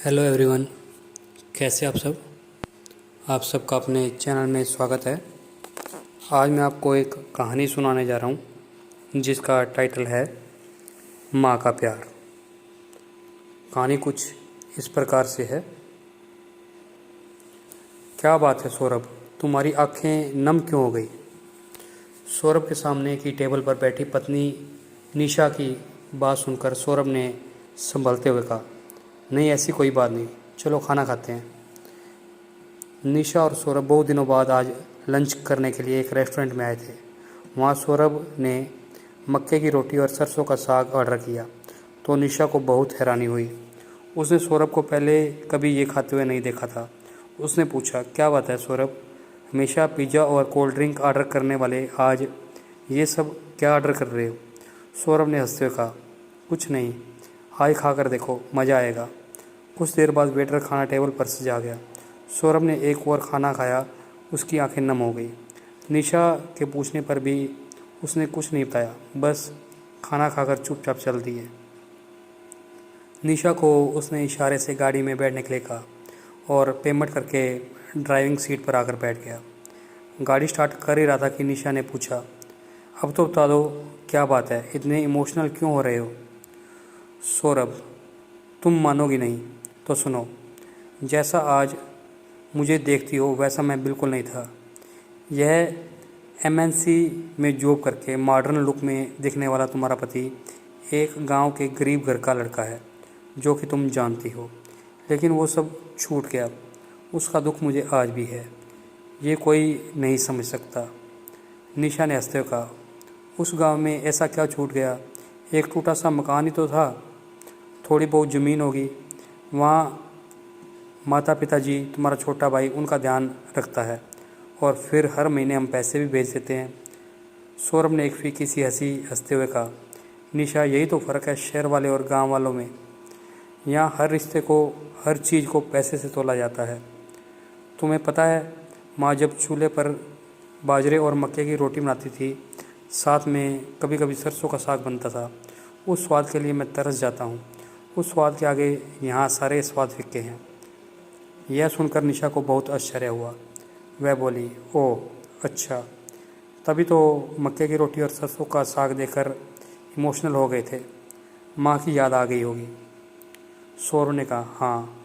Hello everyone. कैसे आप सब? आप सबका अपने चैनल में स्वागत है। आज मैं आपको एक कहानी सुनाने जा रहा हूँ जिसका टाइटल है माँ का प्यार। कहानी कुछ इस प्रकार से है। क्या बात है सौरभ, तुम्हारी आंखें नम क्यों हो गई? सौरभ के सामने की टेबल पर बैठी पत्नी निशा की बात सुनकर सौरभ ने संभलते हुए कहा, नहीं ऐसी कोई बात नहीं, चलो खाना खाते हैं। निशा और सौरभ बहुत दिनों बाद आज लंच करने के लिए एक रेस्टोरेंट में आए थे। वहाँ सौरभ ने मक्के की रोटी और सरसों का साग ऑर्डर किया तो निशा को बहुत हैरानी हुई। उसने सौरभ को पहले कभी ये खाते हुए नहीं देखा था। उसने पूछा, क्या बात है सौरभ, हमेशा पिज़्ज़ा और कोल्ड ड्रिंक ऑर्डर करने वाले आज ये सब क्या ऑर्डर कर रहे हो? सौरभ ने हंसते हुए कहा, कुछ नहीं, आज खा कर देखो, मज़ा आएगा। कुछ देर बाद वेटर खाना टेबल पर सजा गया। सौरभ ने एक और खाना खाया, उसकी आंखें नम हो गई। निशा के पूछने पर भी उसने कुछ नहीं बताया, बस खाना खाकर चुपचाप चल दिए। निशा को उसने इशारे से गाड़ी में बैठने के लिए कहा और पेमेंट करके ड्राइविंग सीट पर आकर बैठ गया। गाड़ी स्टार्ट कर ही रहा था कि निशा ने पूछा, अब तो बता दो क्या बात है, इतने इमोशनल क्यों हो रहे हो? सौरभ, तुम मानोगी नहीं तो सुनो, जैसा आज मुझे देखती हो वैसा मैं बिल्कुल नहीं था। यह एमएनसी में जॉब करके मॉडर्न लुक में दिखने वाला तुम्हारा पति एक गांव के गरीब घर का लड़का है, जो कि तुम जानती हो, लेकिन वो सब छूट गया। उसका दुख मुझे आज भी है, ये कोई नहीं समझ सकता। निशा ने हंसते हुए कहा, उस गांव में ऐसा क्या छूट गया? एक टूटा सा मकान ही तो था, थोड़ी बहुत ज़मीन होगी। वहाँ माता पिताजी, तुम्हारा छोटा भाई उनका ध्यान रखता है और फिर हर महीने हम पैसे भी भेज देते हैं। सौरभ ने एक फीकी सी हंसी हंसते हुए कहा, निशा यही तो फ़र्क है शहर वाले और गांव वालों में। यहाँ हर रिश्ते को, हर चीज़ को पैसे से तोला जाता है। तुम्हें पता है, माँ जब चूल्हे पर बाजरे और मक्के की रोटी बनाती थी, साथ में कभी कभी सरसों का साग बनता था, उस स्वाद के लिए मैं तरस जाता हूँ। उस स्वाद के आगे यहाँ सारे स्वाद फीके हैं। यह सुनकर निशा को बहुत आश्चर्य हुआ। वह बोली, ओह अच्छा, तभी तो मक्के की रोटी और सरसों का साग देखकर इमोशनल हो गए थे, माँ की याद आ गई होगी। सौरभ ने कहा, हाँ,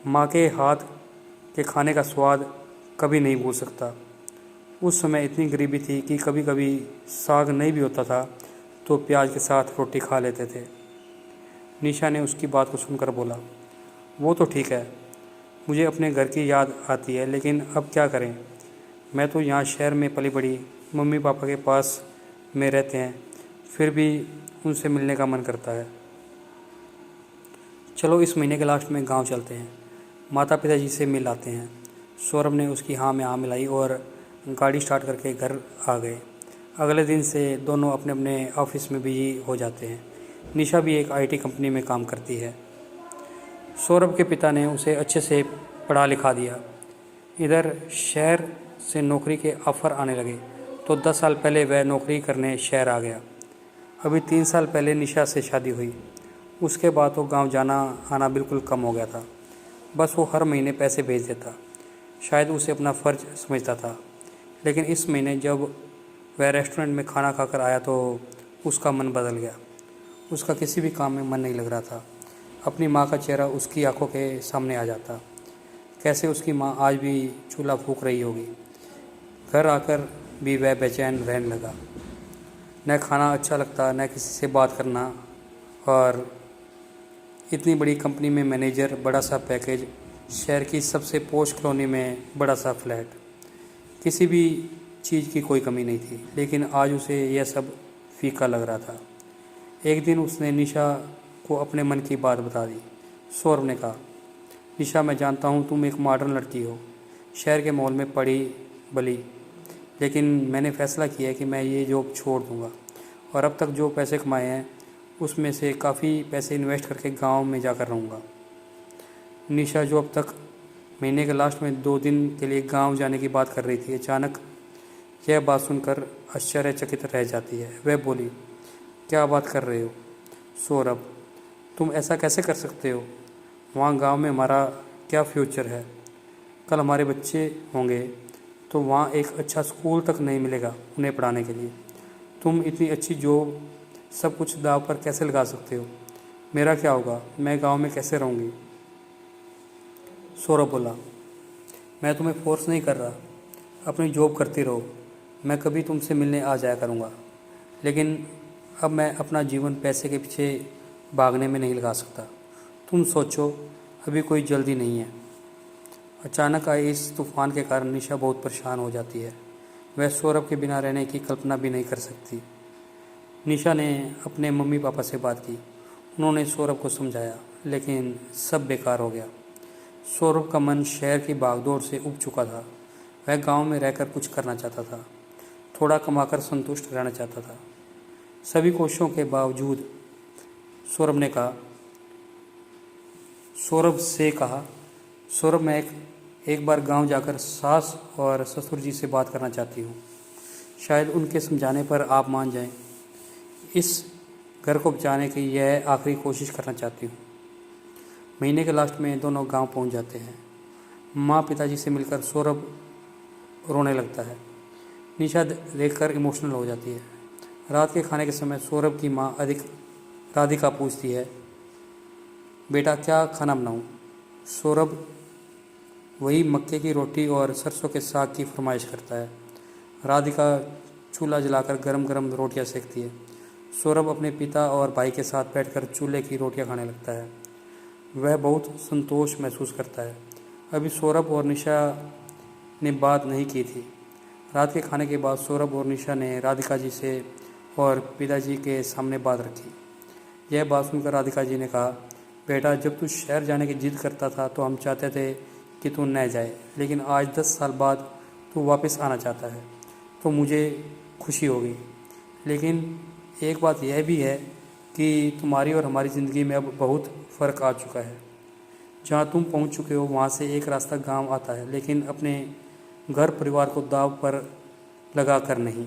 माँ के हाथ के खाने का स्वाद कभी नहीं भूल सकता। उस समय इतनी गरीबी थी कि कभी कभी साग नहीं भी होता था तो प्याज के साथ रोटी खा लेते थे। निशा ने उसकी बात को सुनकर बोला, वो तो ठीक है, मुझे अपने घर की याद आती है, लेकिन अब क्या करें, मैं तो यहाँ शहर में पली बड़ी, मम्मी पापा के पास में रहते हैं, फिर भी उनसे मिलने का मन करता है। चलो इस महीने के लास्ट में गांव चलते हैं, माता पिताजी से मिल आते हैं। सौरभ ने उसकी हाँ में हाँ मिलाई और गाड़ी स्टार्ट करके घर आ गए। अगले दिन से दोनों अपने अपने ऑफिस में बिजी हो जाते हैं। निशा भी एक आईटी कंपनी में काम करती है। सौरभ के पिता ने उसे अच्छे से पढ़ा लिखा दिया। इधर शहर से नौकरी के ऑफ़र आने लगे तो 10 साल पहले वह नौकरी करने शहर आ गया। अभी 3 साल पहले निशा से शादी हुई। उसके बाद तो गांव जाना आना बिल्कुल कम हो गया था। बस वो हर महीने पैसे भेज देता, शायद उसे अपना फ़र्ज समझता था। लेकिन इस महीने जब वह रेस्टोरेंट में खाना खाकर आया तो उसका मन बदल गया। उसका किसी भी काम में मन नहीं लग रहा था। अपनी माँ का चेहरा उसकी आंखों के सामने आ जाता, कैसे उसकी माँ आज भी चूल्हा फूंक रही होगी। घर आकर भी वह बेचैन रहने लगा। न खाना अच्छा लगता, न किसी से बात करना, और इतनी बड़ी कंपनी में मैनेजर, बड़ा सा पैकेज, शहर की सबसे पोश कॉलोनी में बड़ा सा फ्लैट, किसी भी चीज़ की कोई कमी नहीं थी, लेकिन आज उसे यह सब फीका लग रहा था। एक दिन उसने निशा को अपने मन की बात बता दी। सौरभ ने कहा, निशा मैं जानता हूँ तुम एक मॉडर्न लड़की हो, शहर के मॉल में पढ़ी बली, लेकिन मैंने फ़ैसला किया है कि मैं ये जॉब छोड़ दूँगा और अब तक जो पैसे कमाए हैं उसमें से काफ़ी पैसे इन्वेस्ट करके गांव में जाकर रहूँगा। निशा जो अब तक महीने के लास्ट में 2 दिन के लिए गांव जाने की बात कर रही थी, अचानक यह बात सुनकर आश्चर्यचकित रह जाती है। वह बोली, क्या बात कर रहे हो सौरभ, तुम ऐसा कैसे कर सकते हो? वहाँ गांव में हमारा क्या फ्यूचर है? कल हमारे बच्चे होंगे तो वहाँ एक अच्छा स्कूल तक नहीं मिलेगा उन्हें पढ़ाने के लिए। तुम इतनी अच्छी जॉब सब कुछ दांव पर कैसे लगा सकते हो? मेरा क्या होगा? मैं गांव में कैसे रहूँगी? सौरभ बोला, मैं तुम्हें फोर्स नहीं कर रहा, अपनी जॉब करती रहो, मैं कभी तुमसे मिलने आ जाया करूँगा। लेकिन अब मैं अपना जीवन पैसे के पीछे भागने में नहीं लगा सकता। तुम सोचो, अभी कोई जल्दी नहीं है। अचानक आए इस तूफान के कारण निशा बहुत परेशान हो जाती है। वह सौरभ के बिना रहने की कल्पना भी नहीं कर सकती। निशा ने अपने मम्मी पापा से बात की। उन्होंने सौरभ को समझाया, लेकिन सब बेकार हो गया। सौरभ का मन शहर की भागदौड़ से उब चुका था। वह गांव में रहकर कुछ करना चाहता था, थोड़ा कमाकर संतुष्ट रहना चाहता था। सभी कोशिशों के बावजूद सौरभ से कहा, सौरभ, मैं एक बार गांव जाकर सास और ससुर जी से बात करना चाहती हूँ। शायद उनके समझाने पर आप मान जाएं। इस घर को बचाने की यह आखिरी कोशिश करना चाहती हूँ। महीने के लास्ट में दोनों गांव पहुँच जाते हैं। माँ पिताजी से मिलकर सौरभ रोने लगता है। निशा देखकर इमोशनल हो जाती है। रात के खाने के समय सौरभ की माँ राधिका पूछती है, बेटा क्या खाना बनाऊँ? सौरभ वही मक्के की रोटी और सरसों के साग की फरमाइश करता है। राधिका चूल्हा जलाकर गरम गरम रोटियां सेकती है। सौरभ अपने पिता और भाई के साथ बैठकर चूल्हे की रोटियां खाने लगता है। वह बहुत संतोष महसूस करता है। अभी सौरभ और निशा ने बात नहीं की थी। रात के खाने के बाद सौरभ और निशा ने राधिका जी से और पिताजी के सामने बात रखी। यह बात सुनकर राधिका जी ने कहा, बेटा जब तू शहर जाने की जिद करता था तो हम चाहते थे कि तू न जाए, लेकिन आज 10 साल बाद तू वापस आना चाहता है तो मुझे खुशी होगी। लेकिन एक बात यह भी है कि तुम्हारी और हमारी ज़िंदगी में अब बहुत फ़र्क आ चुका है। जहाँ तुम पहुँच चुके हो वहाँ से एक रास्ता गांव आता है, लेकिन अपने घर परिवार को दाव पर लगा कर नहीं।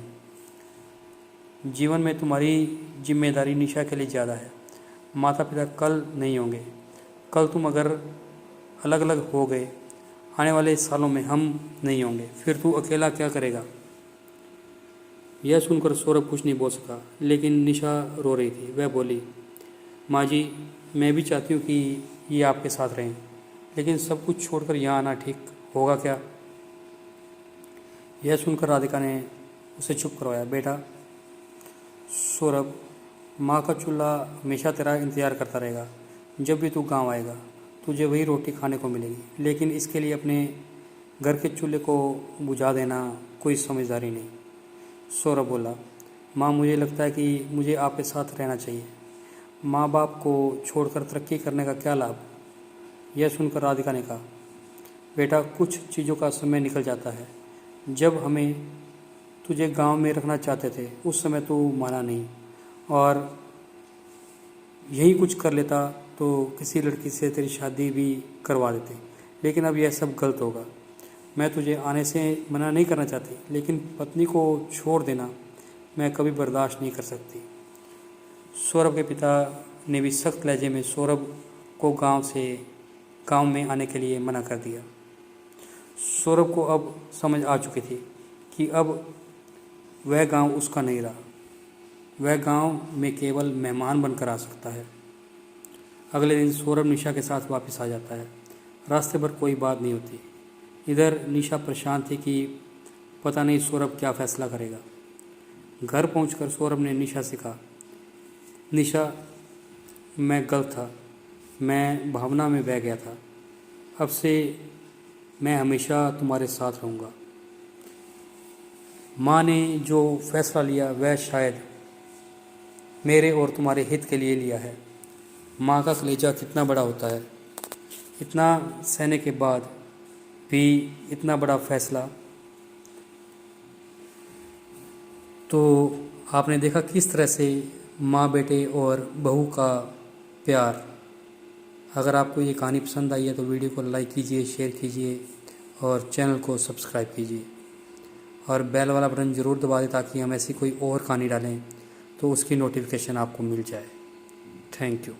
जीवन में तुम्हारी जिम्मेदारी निशा के लिए ज़्यादा है। माता पिता कल नहीं होंगे। कल तुम अगर अलग अलग हो गए, आने वाले सालों में हम नहीं होंगे, फिर तू अकेला क्या करेगा? यह सुनकर सौरभ कुछ नहीं बोल सका, लेकिन निशा रो रही थी। वह बोली, माँ जी, मैं भी चाहती हूँ कि ये आपके साथ रहें, लेकिन सब कुछ छोड़कर यहाँ आना ठीक होगा क्या? यह सुनकर राधिका ने उसे चुप करवाया। बेटा सौरभ, माँ का चूल्हा हमेशा तेरा इंतज़ार करता रहेगा। जब भी तू गांव आएगा तुझे वही रोटी खाने को मिलेगी, लेकिन इसके लिए अपने घर के चूल्हे को बुझा देना कोई समझदारी नहीं। सौरभ बोला, माँ मुझे लगता है कि मुझे आपके साथ रहना चाहिए। माँ बाप को छोड़कर तरक्की करने का क्या लाभ? यह सुनकर राधिका ने कहा, बेटा कुछ चीज़ों का समय निकल जाता है। जब हमें तुझे गांव में रखना चाहते थे उस समय तू माना नहीं, और यही कुछ कर लेता तो किसी लड़की से तेरी शादी भी करवा देते, लेकिन अब यह सब गलत होगा। मैं तुझे आने से मना नहीं करना चाहती, लेकिन पत्नी को छोड़ देना मैं कभी बर्दाश्त नहीं कर सकती। सौरभ के पिता ने भी सख्त लहजे में सौरभ को गांव में आने के लिए मना कर दिया। सौरभ को अब समझ आ चुकी थी कि अब वह गांव उसका नहीं रहा। वह गांव में केवल मेहमान बनकर आ सकता है। अगले दिन सौरभ निशा के साथ वापस आ जाता है। रास्ते पर कोई बात नहीं होती। इधर निशा परेशान थी कि पता नहीं सौरभ क्या फ़ैसला करेगा। घर पहुंचकर सौरभ ने निशा से कहा, निशा, मैं गलत था, मैं भावना में बह गया था। अब से मैं हमेशा तुम्हारे साथ रहूँगा। माँ ने जो फैसला लिया वह शायद मेरे और तुम्हारे हित के लिए लिया है। माँ का कलेजा कितना बड़ा होता है। इतना सहने के बाद भी इतना बड़ा फैसला। तो आपने देखा किस तरह से माँ बेटे और बहू का प्यार। अगर आपको ये कहानी पसंद आई है तो वीडियो को लाइक कीजिए, शेयर कीजिए और चैनल को सब्सक्राइब कीजिए और बेल वाला बटन ज़रूर दबा दें ताकि हम ऐसी कोई और कहानी डालें तो उसकी नोटिफिकेशन आपको मिल जाए। Thank you.